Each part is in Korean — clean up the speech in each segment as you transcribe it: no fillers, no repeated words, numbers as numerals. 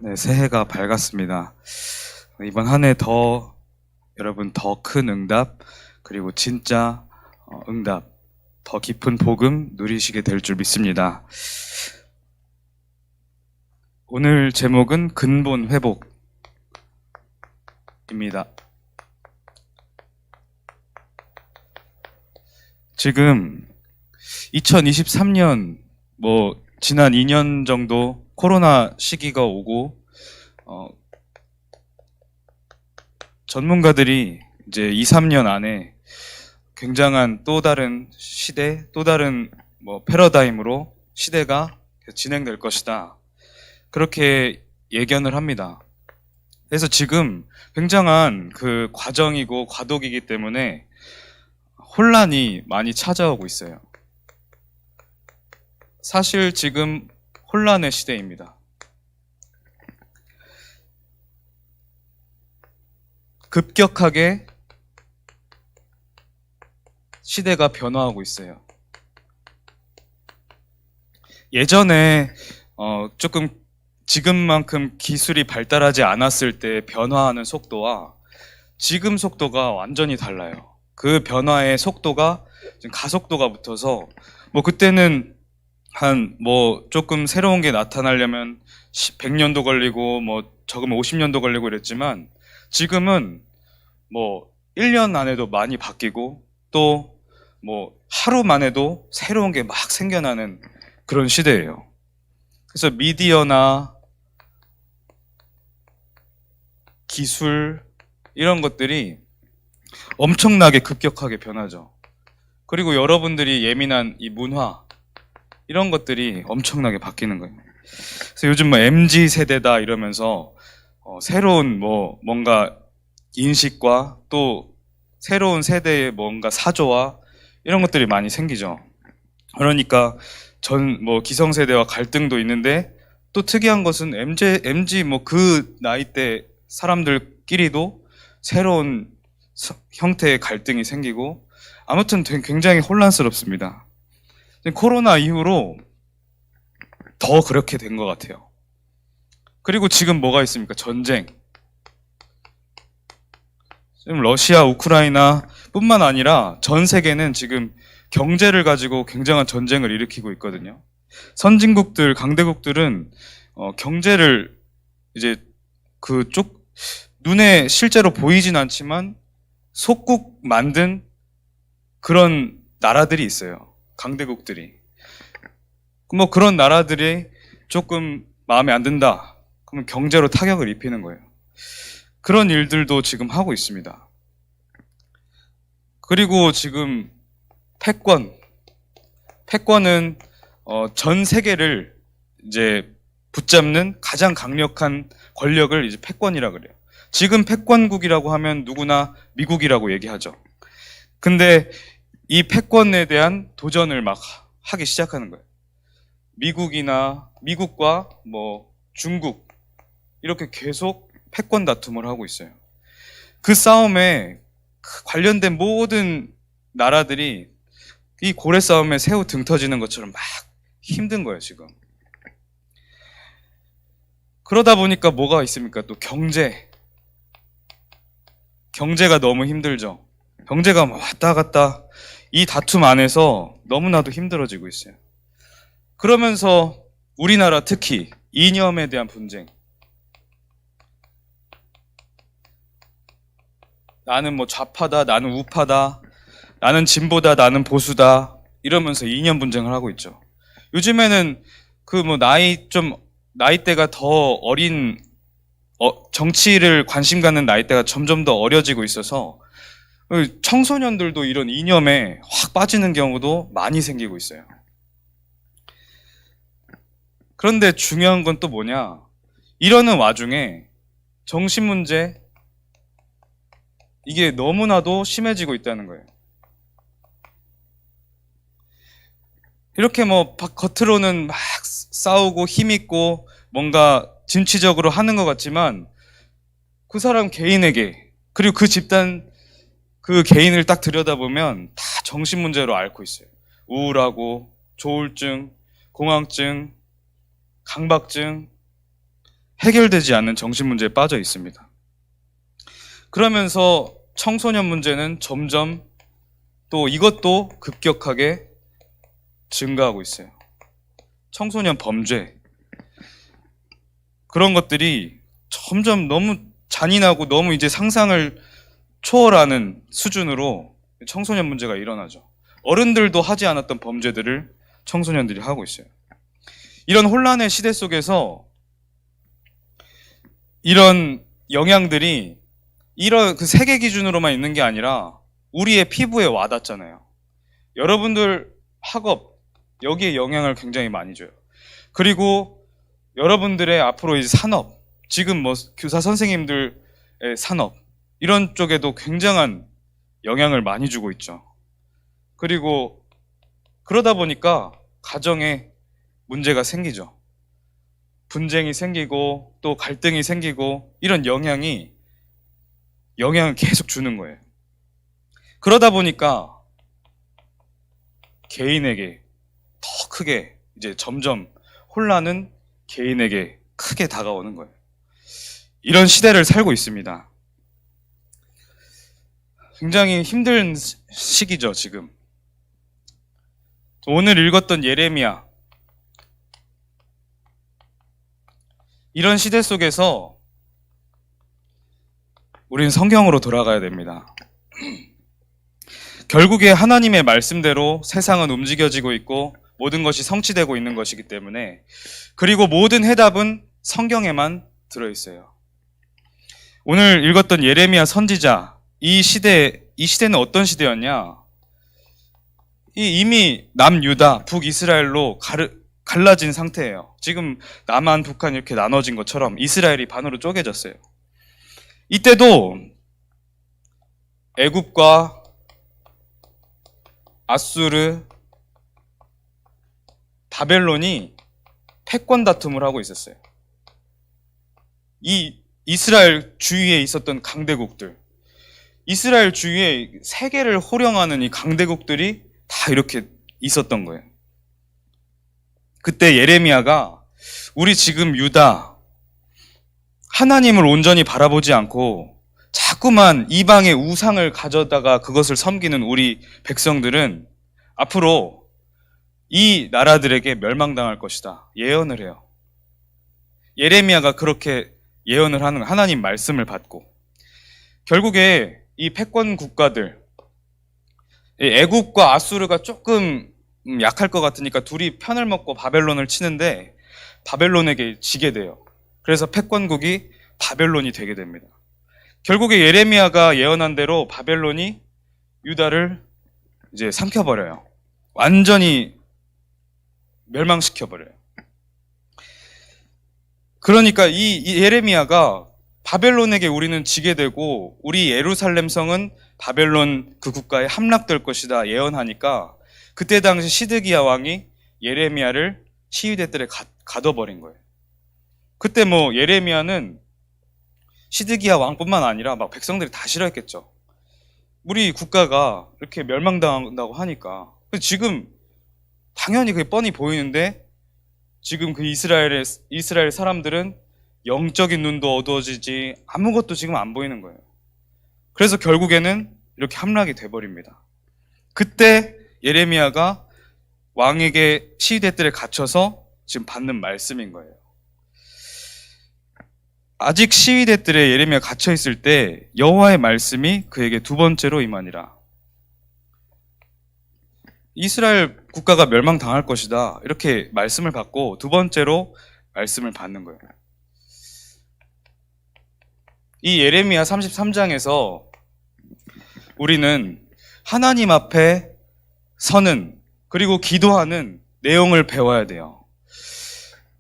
네, 새해가 밝았습니다. 이번 한 해 여러분 더 큰 응답, 그리고 진짜 응답, 더 깊은 복음 누리시게 될 줄 믿습니다. 오늘 제목은 근본 회복입니다. 지금 2023년, 지난 2년 정도 코로나 시기가 오고, 전문가들이 이제 2, 3년 안에 굉장한 또 다른 시대, 또 다른 패러다임으로 시대가 진행될 것이다. 그렇게 예견을 합니다. 그래서 지금 굉장한 그 과정이고 과도기이기 때문에 혼란이 많이 찾아오고 있어요. 사실 지금 혼란의 시대입니다. 급격하게 시대가 변화하고 있어요. 예전에 조금 지금만큼 기술이 발달하지 않았을 때 변화하는 속도와 지금 속도가 완전히 달라요. 그 변화의 속도가 지금 가속도가 붙어서 그때는 조금 새로운 게 나타나려면 100년도 걸리고 적으면 50년도 걸리고 이랬지만 지금은 1년 안에도 많이 바뀌고 또 하루 만에도 새로운 게 막 생겨나는 그런 시대예요. 그래서 미디어나 기술 이런 것들이 엄청나게 급격하게 변하죠. 그리고 여러분들이 예민한 이 문화 이런 것들이 엄청나게 바뀌는 거예요. 그래서 요즘 MZ 세대다 이러면서 새로운 뭔가 인식과 또 새로운 세대의 뭔가 사조와 이런 것들이 많이 생기죠. 그러니까 기성세대와 갈등도 있는데 또 특이한 것은 MZ 그 나이대 사람들끼리도 새로운 형태의 갈등이 생기고 아무튼 굉장히 혼란스럽습니다. 코로나 이후로 더 그렇게 된 것 같아요. 그리고 지금 뭐가 있습니까? 전쟁. 지금 러시아, 우크라이나 뿐만 아니라 전 세계는 지금 경제를 가지고 굉장한 전쟁을 일으키고 있거든요. 선진국들, 강대국들은 경제를 이제 눈에 실제로 보이진 않지만 속국 만든 그런 나라들이 있어요. 강대국들이. 그런 나라들이 조금 마음에 안 든다. 그러면 경제로 타격을 입히는 거예요. 그런 일들도 지금 하고 있습니다. 그리고 지금 패권은 전 세계를 이제 붙잡는 가장 강력한 권력을 이제 패권이라 그래요. 지금 패권국이라고 하면 누구나 미국이라고 얘기하죠. 근데 이 패권에 대한 도전을 막 하기 시작하는 거예요. 미국과 중국 이렇게 계속 패권 다툼을 하고 있어요. 그 싸움에 관련된 모든 나라들이 이 고래 싸움에 새우 등 터지는 것처럼 막 힘든 거예요, 지금. 그러다 보니까 뭐가 있습니까? 또 경제가 너무 힘들죠. 경제가 왔다 갔다 이 다툼 안에서 너무나도 힘들어지고 있어요. 그러면서 우리나라 특히 이념에 대한 분쟁. 나는 좌파다, 나는 우파다, 나는 진보다, 나는 보수다 이러면서 이념 분쟁을 하고 있죠. 요즘에는 나이대가 더 어린 정치를 관심 갖는 나이대가 점점 더 어려지고 있어서 청소년들도 이런 이념에 확 빠지는 경우도 많이 생기고 있어요. 그런데 중요한 건 또 뭐냐? 이러는 와중에 정신 문제 이게 너무나도 심해지고 있다는 거예요. 이렇게 겉으로는 막 싸우고 힘있고 뭔가 진취적으로 하는 것 같지만 그 사람 개인에게 그리고 그 집단 그 개인을 딱 들여다보면 다 정신 문제로 앓고 있어요. 우울하고 조울증, 공황증, 강박증 해결되지 않는 정신 문제에 빠져 있습니다. 그러면서 청소년 문제는 점점 또 이것도 급격하게 증가하고 있어요. 청소년 범죄, 그런 것들이 점점 너무 잔인하고 너무 이제 상상을 초월하는 수준으로 청소년 문제가 일어나죠. 어른들도 하지 않았던 범죄들을 청소년들이 하고 있어요. 이런 혼란의 시대 속에서 이런 영향들이 이런 그 세계 기준으로만 있는 게 아니라 우리의 피부에 와닿잖아요. 여러분들 학업, 여기에 영향을 굉장히 많이 줘요. 그리고 여러분들의 앞으로 이제 산업, 지금 뭐 교사 선생님들의 산업, 이런 쪽에도 굉장한 영향을 많이 주고 있죠. 그리고 그러다 보니까 가정에 문제가 생기죠. 분쟁이 생기고 또 갈등이 생기고 이런 영향을 계속 주는 거예요. 그러다 보니까 개인에게 더 크게 이제 점점 혼란은 개인에게 크게 다가오는 거예요. 이런 시대를 살고 있습니다. 굉장히 힘든 시기죠, 지금. 오늘 읽었던 예레미야. 이런 시대 속에서 우리는 성경으로 돌아가야 됩니다. 결국에 하나님의 말씀대로 세상은 움직여지고 있고 모든 것이 성취되고 있는 것이기 때문에, 그리고 모든 해답은 성경에만 들어있어요. 오늘 읽었던 예레미야 선지자, 이 시대는 어떤 시대였냐? 이미 남유다, 북이스라엘로 갈라진 상태예요. 지금 남한, 북한 이렇게 나눠진 것처럼 이스라엘이 반으로 쪼개졌어요. 이때도 애굽과 아수르, 바벨론이 패권 다툼을 하고 있었어요. 이 이스라엘 주위에 있었던 강대국들, 이스라엘 주위에 세계를 호령하는 이 강대국들이 다 이렇게 있었던 거예요. 그때 예레미야가 우리 지금 유다, 하나님을 온전히 바라보지 않고 자꾸만 이방의 우상을 가져다가 그것을 섬기는 우리 백성들은 앞으로 이 나라들에게 멸망당할 것이다 예언을 해요. 예레미야가 그렇게 예언을 하는, 하나님 말씀을 받고, 결국에 이 패권 국가들, 애굽과 아수르가 조금 약할 것 같으니까 둘이 편을 먹고 바벨론을 치는데 바벨론에게 지게 돼요. 그래서 패권국이 바벨론이 되게 됩니다. 결국에 예레미야가 예언한 대로 바벨론이 유다를 이제 삼켜버려요. 완전히 멸망시켜버려요. 그러니까 이 예레미야가 바벨론에게 우리는 지게 되고 우리 예루살렘 성은 바벨론 그 국가에 함락될 것이다 예언하니까, 그때 당시 시드기야 왕이 예레미야를 시위대 뜰에 가둬버린 거예요. 그때 뭐 예레미야는 시드기야 왕뿐만 아니라 막 백성들이 다 싫어했겠죠. 우리 국가가 이렇게 멸망당한다고 하니까. 지금 당연히 그게 뻔히 보이는데 지금 그 이스라엘 사람들은 영적인 눈도 어두워지지 아무것도 지금 안 보이는 거예요. 그래서 결국에는 이렇게 함락이 돼버립니다. 그때 예레미야가 왕에게 시위대 뜰에 갇혀서 지금 받는 말씀인 거예요. 아직 시위대 뜰에 예레미야가 갇혀 있을 때 여호와의 말씀이 그에게 두 번째로 임하니라. 이스라엘 국가가 멸망당할 것이다 이렇게 말씀을 받고 두 번째로 말씀을 받는 거예요. 이 예레미야 33장에서 우리는 하나님 앞에 서는, 그리고 기도하는 내용을 배워야 돼요.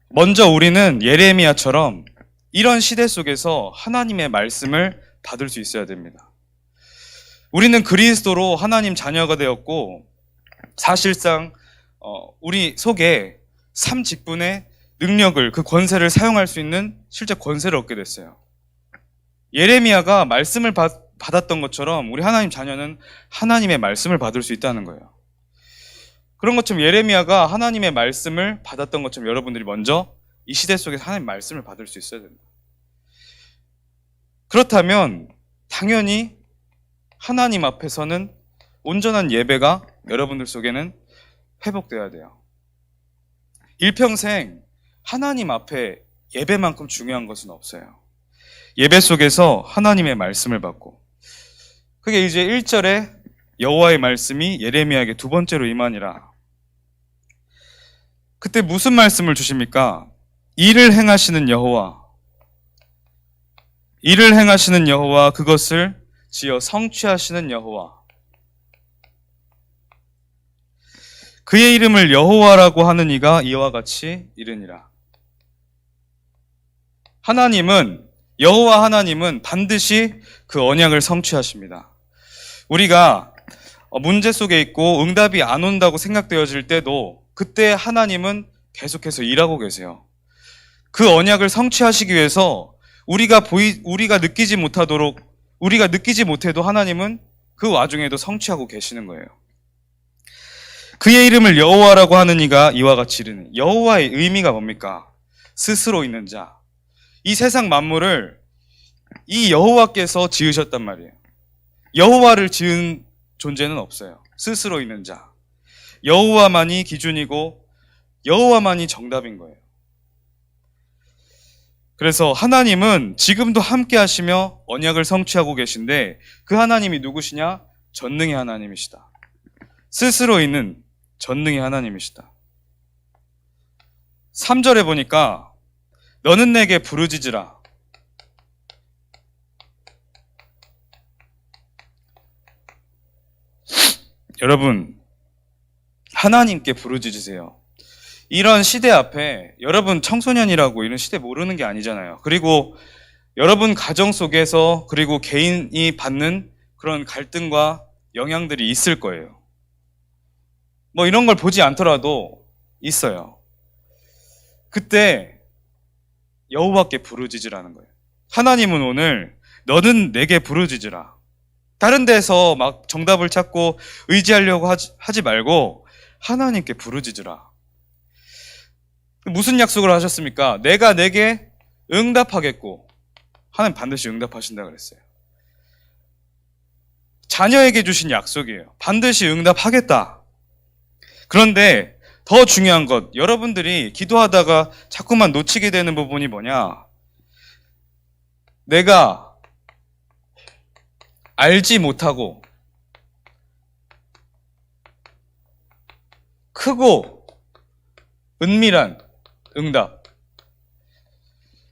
먼저 우리는 예레미야처럼 이런 시대 속에서 하나님의 말씀을 받을 수 있어야 됩니다. 우리는 그리스도로 하나님 자녀가 되었고, 사실상 우리 속에 삼직분의 능력을, 그 권세를 사용할 수 있는 실제 권세를 얻게 됐어요. 예레미야가 말씀을 받았던 것처럼 우리 하나님 자녀는 하나님의 말씀을 받을 수 있다는 거예요. 그런 것처럼 예레미야가 하나님의 말씀을 받았던 것처럼 여러분들이 먼저 이 시대 속에서 하나님 말씀을 받을 수 있어야 된다. 그렇다면 당연히 하나님 앞에서는 온전한 예배가 여러분들 속에는 회복되어야 돼요. 일평생 하나님 앞에 예배만큼 중요한 것은 없어요. 예배 속에서 하나님의 말씀을 받고, 그게 이제 1절에 여호와의 말씀이 예레미야에게 두 번째로 임하니라. 그때 무슨 말씀을 주십니까? 일을 행하시는 여호와, 일을 행하시는 여호와, 그것을 지어 성취하시는 여호와, 그의 이름을 여호와라고 하는 이가 이와 같이 이르니라. 하나님은, 여호와 하나님은 반드시 그 언약을 성취하십니다. 우리가 문제 속에 있고 응답이 안 온다고 생각되어질 때도 그때 하나님은 계속해서 일하고 계세요. 그 언약을 성취하시기 위해서 우리가 느끼지 못하도록, 우리가 느끼지 못해도 하나님은 그 와중에도 성취하고 계시는 거예요. 그의 이름을 여호와라고 하는 이가 이와 같이 이르니, 여호와의 의미가 뭡니까? 스스로 있는 자. 이 세상 만물을 이 여호와께서 지으셨단 말이에요. 여호와를 지은 존재는 없어요. 스스로 있는 자. 여호와만이 기준이고 여호와만이 정답인 거예요. 그래서 하나님은 지금도 함께 하시며 언약을 성취하고 계신데, 그 하나님이 누구시냐? 전능의 하나님이시다. 스스로 있는 전능의 하나님이시다. 3절에 보니까 너는 내게 부르짖으라. 여러분, 하나님께 부르짖으세요. 이런 시대 앞에, 여러분 청소년이라고 이런 시대 모르는 게 아니잖아요. 그리고 여러분 가정 속에서, 그리고 개인이 받는 그런 갈등과 영향들이 있을 거예요. 뭐 이런 걸 보지 않더라도 있어요. 그때 여호와께 부르짖으라는 거예요. 하나님은 오늘 너는 내게 부르짖으라. 다른 데서 막 정답을 찾고 의지하려고 하지 말고 하나님께 부르짖으라. 무슨 약속을 하셨습니까? 내가 내게 응답하겠고, 하나님 반드시 응답하신다 그랬어요. 자녀에게 주신 약속이에요. 반드시 응답하겠다. 그런데 더 중요한 것, 여러분들이 기도하다가 자꾸만 놓치게 되는 부분이 뭐냐? 내가 알지 못하고 크고 은밀한 응답.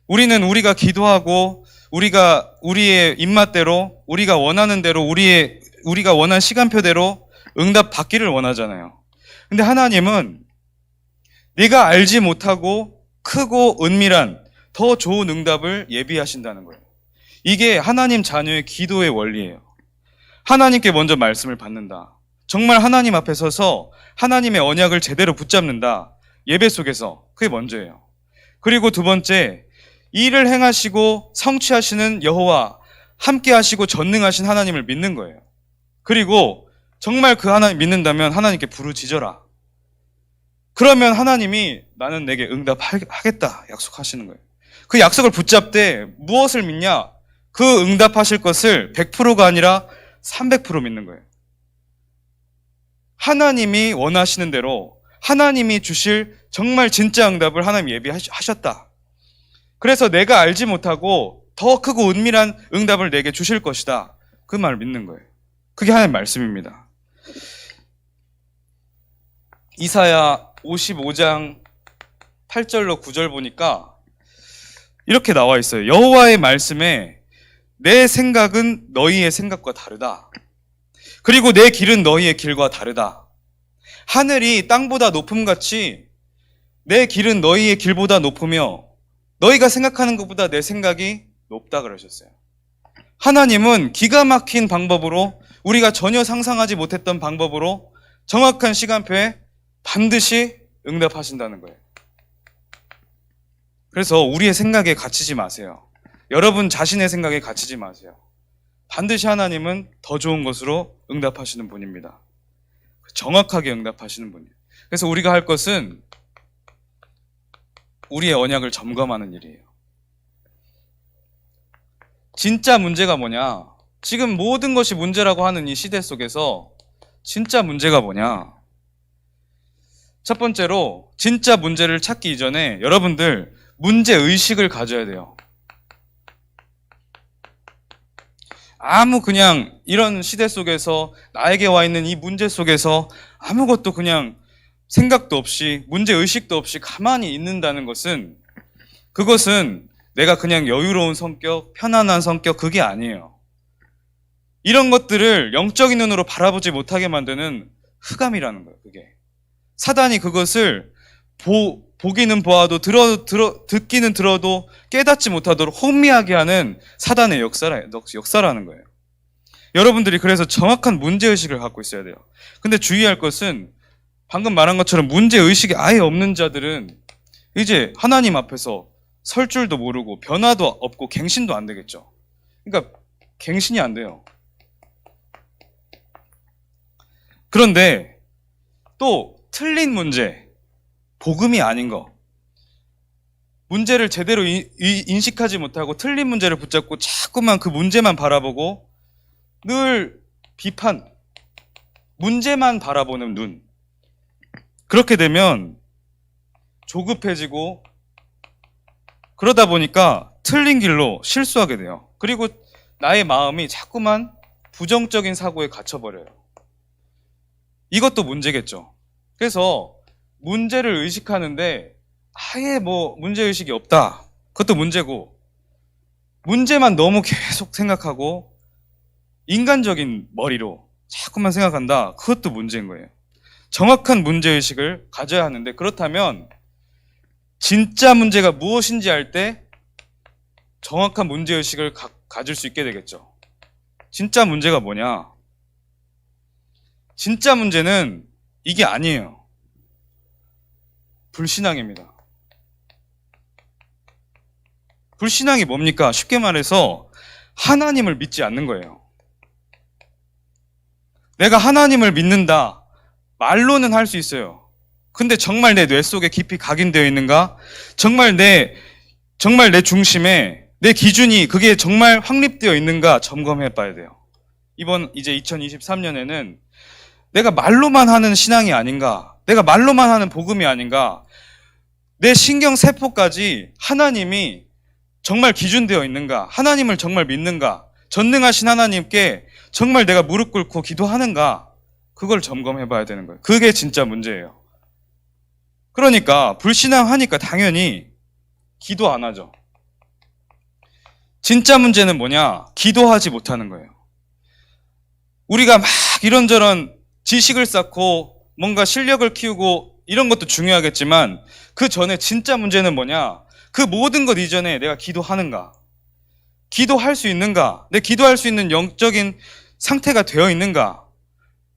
우리가 기도하고 우리의 입맛대로, 우리가 원하는 대로, 우리가 원하는 시간표대로 응답 받기를 원하잖아요. 근데 하나님은 네가 알지 못하고 크고 은밀한 더 좋은 응답을 예비하신다는 거예요. 이게 하나님 자녀의 기도의 원리예요. 하나님께 먼저 말씀을 받는다. 정말 하나님 앞에 서서 하나님의 언약을 제대로 붙잡는다. 예배 속에서. 그게 먼저예요. 그리고 두 번째, 일을 행하시고 성취하시는 여호와, 함께 하시고 전능하신 하나님을 믿는 거예요. 그리고 정말 그 하나님 믿는다면 하나님께 부르짖어라. 그러면 하나님이 나는 내게 응답하겠다 약속하시는 거예요. 그 약속을 붙잡되 무엇을 믿냐? 그 응답하실 것을 100%가 아니라 300% 믿는 거예요. 하나님이 원하시는 대로 하나님이 주실 정말 진짜 응답을 하나님 예비하셨다. 그래서 내가 알지 못하고 더 크고 은밀한 응답을 내게 주실 것이다. 그 말을 믿는 거예요. 그게 하나님의 말씀입니다. 이사야 55장 8절로 9절 보니까 이렇게 나와 있어요. 여호와의 말씀에 내 생각은 너희의 생각과 다르다. 그리고 내 길은 너희의 길과 다르다. 하늘이 땅보다 높음같이 내 길은 너희의 길보다 높으며 너희가 생각하는 것보다 내 생각이 높다 그러셨어요. 하나님은 기가 막힌 방법으로, 우리가 전혀 상상하지 못했던 방법으로 정확한 시간표에 반드시 응답하신다는 거예요. 그래서 우리의 생각에 갇히지 마세요. 여러분 자신의 생각에 갇히지 마세요. 반드시 하나님은 더 좋은 것으로 응답하시는 분입니다. 정확하게 응답하시는 분이에요. 그래서 우리가 할 것은 우리의 언약을 점검하는 일이에요. 진짜 문제가 뭐냐? 지금 모든 것이 문제라고 하는 이 시대 속에서 진짜 문제가 뭐냐? 첫 번째로 진짜 문제를 찾기 이전에 여러분들 문제의식을 가져야 돼요. 아무 그냥 이런 시대 속에서 나에게 와 있는 이 문제 속에서 아무것도 그냥 생각도 없이 문제의식도 없이 가만히 있는다는 것은 그것은 내가 그냥 여유로운 성격, 편안한 성격 그게 아니에요. 이런 것들을 영적인 눈으로 바라보지 못하게 만드는 흑암이라는 거예요. 그게 사단이 그것을 보기는 보아도 듣기는 들어도 깨닫지 못하도록 혼미하게 하는 사단의 역사라는 거예요. 여러분들이 그래서 정확한 문제의식을 갖고 있어야 돼요. 근데 주의할 것은 방금 말한 것처럼 문제의식이 아예 없는 자들은 이제 하나님 앞에서 설 줄도 모르고 변화도 없고 갱신도 안 되겠죠. 그러니까 갱신이 안 돼요. 그런데 또 틀린 문제, 복음이 아닌 거, 문제를 제대로 인식하지 못하고 틀린 문제를 붙잡고 자꾸만 그 문제만 바라보고 늘 비판, 문제만 바라보는 눈. 그렇게 되면 조급해지고 그러다 보니까 틀린 길로 실수하게 돼요. 그리고 나의 마음이 자꾸만 부정적인 사고에 갇혀버려요. 이것도 문제겠죠. 그래서 문제를 의식하는데 아예 문제의식이 없다. 그것도 문제고, 문제만 너무 계속 생각하고 인간적인 머리로 자꾸만 생각한다. 그것도 문제인 거예요. 정확한 문제의식을 가져야 하는데, 그렇다면 진짜 문제가 무엇인지 알 때 정확한 문제의식을 가질 수 있게 되겠죠. 진짜 문제가 뭐냐? 진짜 문제는 이게 아니에요. 불신앙입니다. 불신앙이 뭡니까? 쉽게 말해서 하나님을 믿지 않는 거예요. 내가 하나님을 믿는다. 말로는 할 수 있어요. 근데 정말 내 뇌 속에 깊이 각인되어 있는가? 정말 내 중심에 내 기준이 그게 정말 확립되어 있는가 점검해 봐야 돼요. 이번 이제 2023년에는 내가 말로만 하는 신앙이 아닌가? 내가 말로만 하는 복음이 아닌가? 내 신경 세포까지 하나님이 정말 기준되어 있는가? 하나님을 정말 믿는가? 전능하신 하나님께 정말 내가 무릎 꿇고 기도하는가? 그걸 점검해 봐야 되는 거예요. 그게 진짜 문제예요. 그러니까 불신앙하니까 당연히 기도 안 하죠. 진짜 문제는 뭐냐? 기도하지 못하는 거예요. 우리가 막 이런저런 지식을 쌓고 뭔가 실력을 키우고 이런 것도 중요하겠지만 그 전에 진짜 문제는 뭐냐? 그 모든 것 이전에 내가 기도하는가? 기도할 수 있는가? 내 기도할 수 있는 영적인 상태가 되어 있는가?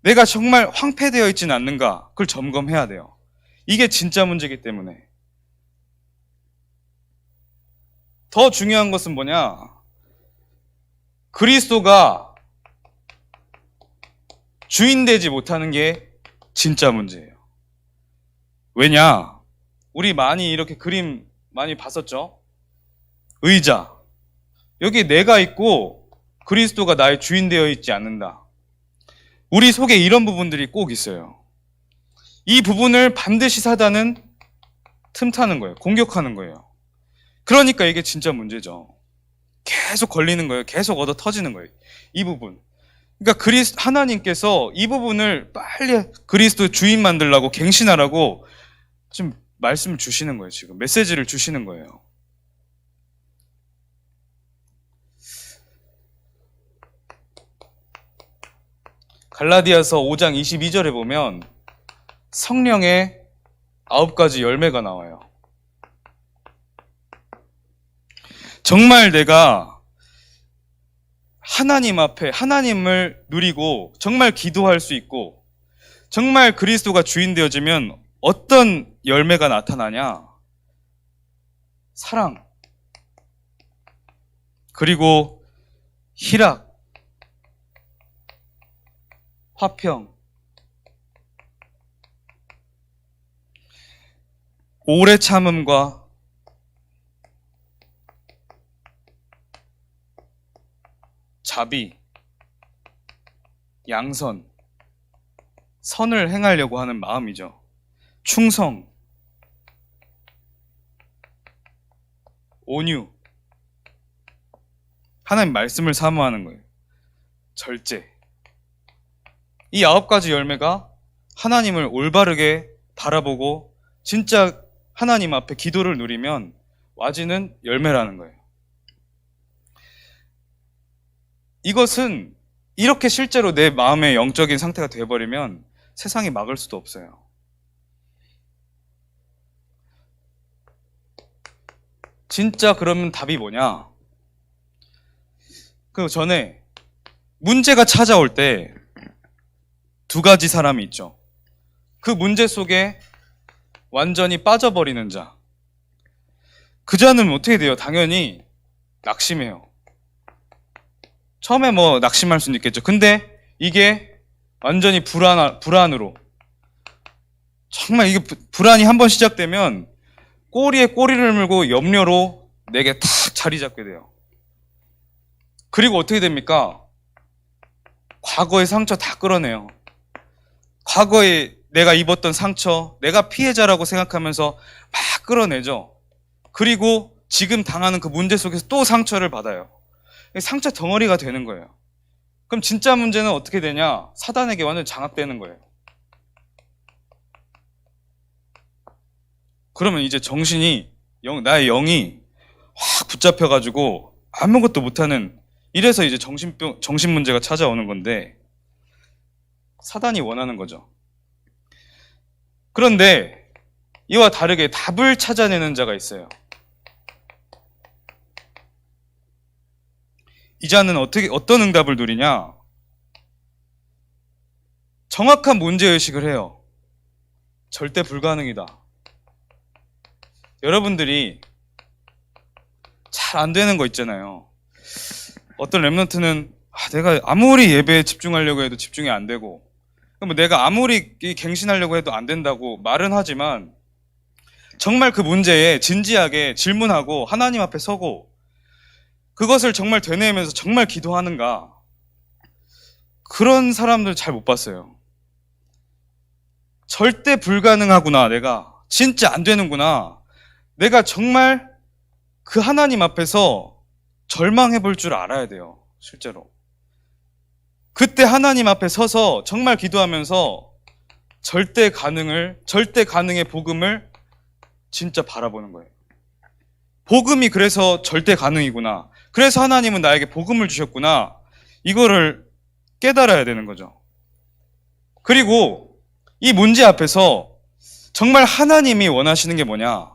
내가 정말 황폐되어 있지는 않는가? 그걸 점검해야 돼요. 이게 진짜 문제이기 때문에. 더 중요한 것은 뭐냐? 그리스도가 주인되지 못하는 게 진짜 문제예요. 왜냐? 우리 많이 이렇게 그림 많이 봤었죠? 의자. 여기 내가 있고 그리스도가 나의 주인 되어 있지 않는다. 우리 속에 이런 부분들이 꼭 있어요. 이 부분을 반드시 사단은 틈타는 거예요. 공격하는 거예요. 그러니까 이게 진짜 문제죠. 계속 걸리는 거예요. 계속 얻어 터지는 거예요. 이 부분. 그러니까 하나님께서 이 부분을 빨리 그리스도 주인 만들라고 갱신하라고 지금 말씀을 주시는 거예요. 지금 메시지를 주시는 거예요. 갈라디아서 5장 22절에 보면 성령의 9가지 열매가 나와요. 정말 내가 하나님 앞에 하나님을 누리고 정말 기도할 수 있고 정말 그리스도가 주인 되어지면 어떤 열매가 나타나냐? 사랑, 그리고 희락, 화평, 오래 참음과 자비, 양선, 선을 행하려고 하는 마음이죠. 충성, 온유, 하나님 말씀을 사모하는 거예요. 절제. 이 9가지 열매가 하나님을 올바르게 바라보고 진짜 하나님 앞에 기도를 누리면 와지는 열매라는 거예요. 이것은 이렇게 실제로 내 마음의 영적인 상태가 되어버리면 세상이 막을 수도 없어요. 진짜 그러면 답이 뭐냐? 그 전에 문제가 찾아올 때 2가지 사람이 있죠. 그 문제 속에 완전히 빠져버리는 자. 그 자는 어떻게 돼요? 당연히 낙심해요. 처음에 뭐 낙심할 수는 있겠죠. 근데 이게 완전히 불안으로 정말 이게 불안이 한번 시작되면 꼬리에 꼬리를 물고 염려로 내게 탁 자리 잡게 돼요. 그리고 어떻게 됩니까? 과거의 상처 다 끌어내요. 과거에 내가 입었던 상처, 내가 피해자라고 생각하면서 막 끌어내죠. 그리고 지금 당하는 그 문제 속에서 또 상처를 받아요. 상처 덩어리가 되는 거예요. 그럼 진짜 문제는 어떻게 되냐? 사단에게 완전 장악되는 거예요. 그러면 이제 정신이, 나의 영이 확 붙잡혀가지고 아무것도 못하는, 이래서 이제 정신 문제가 찾아오는 건데, 사단이 원하는 거죠. 그런데 이와 다르게 답을 찾아내는 자가 있어요. 이 자는 어떤 응답을 누리냐? 정확한 문제의식을 해요. 절대 불가능이다. 여러분들이 잘 안 되는 거 있잖아요. 어떤 랩런트는 내가 아무리 예배에 집중하려고 해도 집중이 안 되고, 뭐 내가 아무리 갱신하려고 해도 안 된다고 말은 하지만 정말 그 문제에 진지하게 질문하고 하나님 앞에 서고 그것을 정말 되뇌면서 정말 기도하는가? 그런 사람들 잘 못 봤어요. 절대 불가능하구나. 내가 진짜 안 되는구나. 내가 정말 그 하나님 앞에서 절망해 볼 줄 알아야 돼요. 실제로. 그때 하나님 앞에 서서 정말 기도하면서 절대 가능의 복음을 진짜 바라보는 거예요. 복음이 그래서 절대 가능이구나. 그래서 하나님은 나에게 복음을 주셨구나. 이거를 깨달아야 되는 거죠. 그리고 이 문제 앞에서 정말 하나님이 원하시는 게 뭐냐?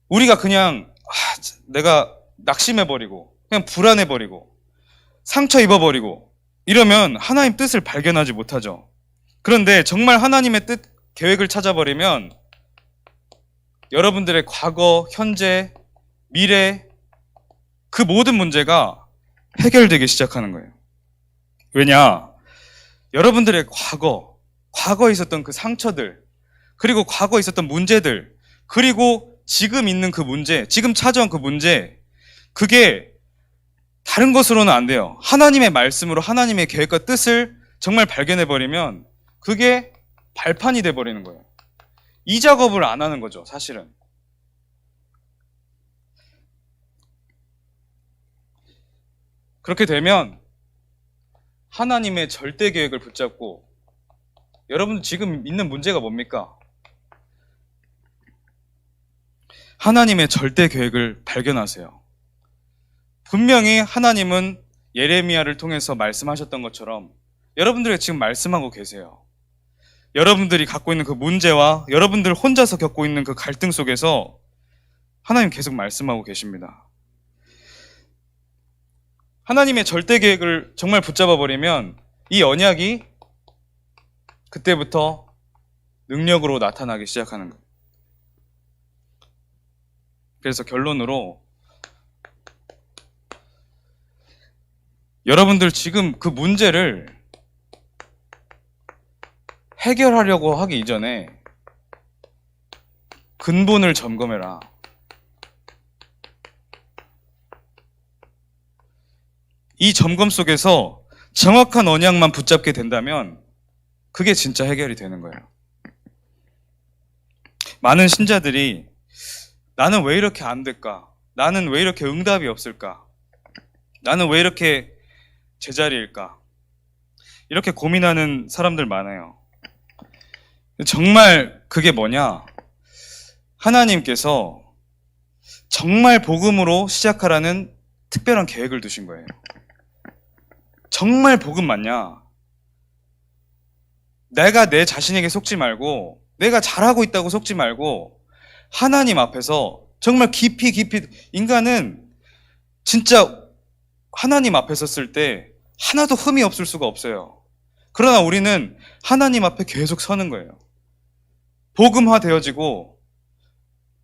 우리가 그냥 내가 낙심해버리고 그냥 불안해버리고 상처 입어버리고 이러면 하나님 뜻을 발견하지 못하죠. 그런데 정말 하나님의 뜻, 계획을 찾아버리면 여러분들의 과거, 현재, 미래 그 모든 문제가 해결되기 시작하는 거예요. 왜냐? 여러분들의 과거에 있었던 그 상처들, 그리고 과거에 있었던 문제들, 그리고 지금 있는 그 문제, 지금 찾아온 그 문제, 그게 다른 것으로는 안 돼요. 하나님의 말씀으로 하나님의 계획과 뜻을 정말 발견해버리면 그게 발판이 돼버리는 거예요. 이 작업을 안 하는 거죠, 사실은. 그렇게 되면 하나님의 절대 계획을 붙잡고, 여러분 지금 있는 문제가 뭡니까? 하나님의 절대 계획을 발견하세요. 분명히 하나님은 예레미야를 통해서 말씀하셨던 것처럼 여러분들이 지금 말씀하고 계세요. 여러분들이 갖고 있는 그 문제와 여러분들 혼자서 겪고 있는 그 갈등 속에서 하나님 계속 말씀하고 계십니다. 하나님의 절대 계획을 정말 붙잡아 버리면 이 언약이 그때부터 능력으로 나타나기 시작하는 거예요. 그래서 결론으로 여러분들 지금 그 문제를 해결하려고 하기 이전에 근본을 점검해라. 이 점검 속에서 정확한 언약만 붙잡게 된다면 그게 진짜 해결이 되는 거예요. 많은 신자들이 나는 왜 이렇게 안 될까? 나는 왜 이렇게 응답이 없을까? 나는 왜 이렇게 제자리일까? 이렇게 고민하는 사람들 많아요. 정말 그게 뭐냐? 하나님께서 정말 복음으로 시작하라는 특별한 계획을 두신 거예요. 정말 복음 맞냐? 내가 내 자신에게 속지 말고, 내가 잘하고 있다고 속지 말고, 하나님 앞에서 정말 깊이, 인간은 진짜 하나님 앞에 섰을 때 하나도 흠이 없을 수가 없어요. 그러나 우리는 하나님 앞에 계속 서는 거예요. 복음화 되어지고,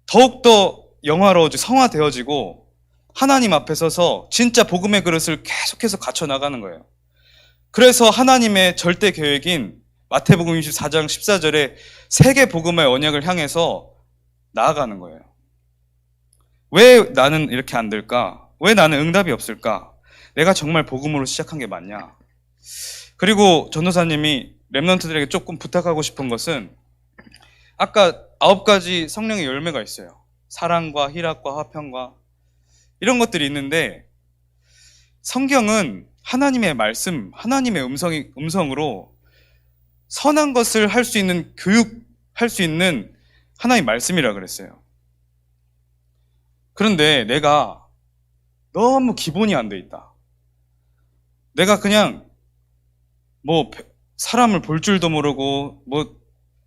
더욱더 영화로워지고, 성화되어지고, 하나님 앞에 서서 진짜 복음의 그릇을 계속해서 갖춰 나가는 거예요. 그래서 하나님의 절대 계획인 마태복음 24장 14절에 세계 복음의 언약을 향해서 나아가는 거예요. 왜 나는 이렇게 안 될까? 왜 나는 응답이 없을까? 내가 정말 복음으로 시작한 게 맞냐? 그리고 전도사님이 렘넌트들에게 조금 부탁하고 싶은 것은 아까 9가지 성령의 열매가 있어요. 사랑과 희락과 화평과 이런 것들이 있는데 성경은 하나님의 말씀, 하나님의 음성으로 선한 것을 할 수 있는 교육할 수 있는 하나님의 말씀이라 그랬어요. 그런데 내가 너무 기본이 안 돼 있다. 내가 그냥 뭐 사람을 볼 줄도 모르고 뭐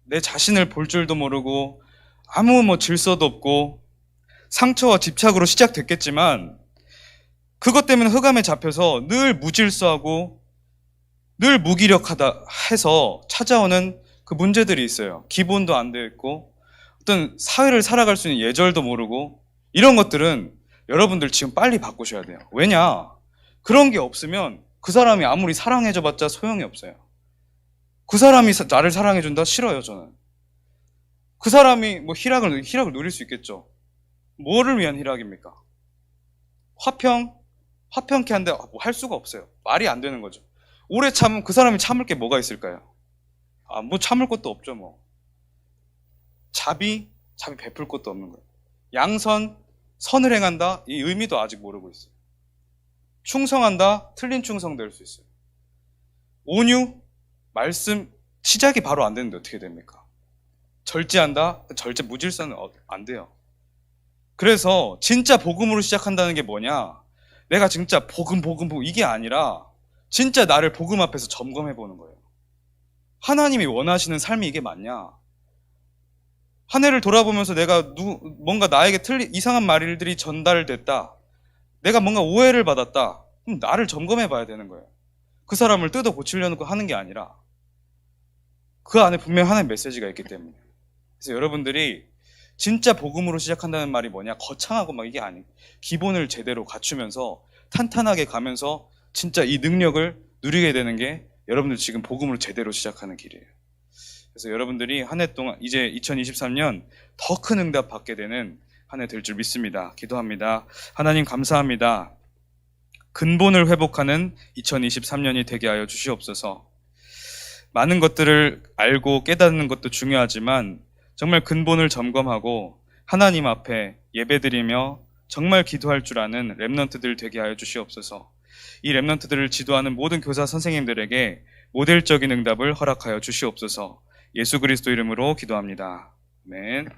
내 자신을 볼 줄도 모르고 아무 뭐 질서도 없고 상처와 집착으로 시작됐겠지만 그것 때문에 흑암에 잡혀서 늘 무질서하고 늘 무기력하다 해서 찾아오는 그 문제들이 있어요. 기본도 안 되어 있고 어떤 사회를 살아갈 수 있는 예절도 모르고 이런 것들은 여러분들 지금 빨리 바꾸셔야 돼요. 왜냐? 그런 게 없으면 그 사람이 아무리 사랑해줘봤자 소용이 없어요. 그 사람이 나를 사랑해준다? 싫어요, 저는. 그 사람이 뭐 희락을 누릴 수 있겠죠. 뭐를 위한 희락입니까? 화평케 한데 뭐 할 수가 없어요. 말이 안 되는 거죠. 오래 참으면 그 사람이 참을 게 뭐가 있을까요? 뭐 참을 것도 없죠, 뭐. 자비 베풀 것도 없는 거예요. 양선, 선을 행한다? 이 의미도 아직 모르고 있어요. 충성한다? 틀린 충성 될 수 있어요. 온유, 말씀, 시작이 바로 안 되는데 어떻게 됩니까? 절제한다? 절제 무질서는 안 돼요. 그래서 진짜 복음으로 시작한다는 게 뭐냐? 내가 진짜 복음 이게 아니라 진짜 나를 복음 앞에서 점검해 보는 거예요. 하나님이 원하시는 삶이 이게 맞냐? 한 해를 돌아보면서 내가 뭔가 나에게 이상한 말들이 전달됐다. 내가 뭔가 오해를 받았다. 그럼 나를 점검해 봐야 되는 거예요. 그 사람을 뜯어 고치려고 하는 게 아니라 그 안에 분명히 하나의 메시지가 있기 때문에. 그래서 여러분들이 진짜 복음으로 시작한다는 말이 뭐냐? 거창하고 막 이게 아니에요. 기본을 제대로 갖추면서 탄탄하게 가면서 진짜 이 능력을 누리게 되는 게 여러분들 지금 복음으로 제대로 시작하는 길이에요. 그래서 여러분들이 한 해 동안 이제 2023년 더 큰 응답 받게 되는 한 해 될 줄 믿습니다. 기도합니다. 하나님 감사합니다. 근본을 회복하는 2023년이 되게 하여 주시옵소서. 많은 것들을 알고 깨닫는 것도 중요하지만 정말 근본을 점검하고 하나님 앞에 예배드리며 정말 기도할 줄 아는 렘넌트들 되게 하여 주시옵소서. 이 렘넌트들을 지도하는 모든 교사 선생님들에게 모델적인 응답을 허락하여 주시옵소서. 예수 그리스도 이름으로 기도합니다. 아멘.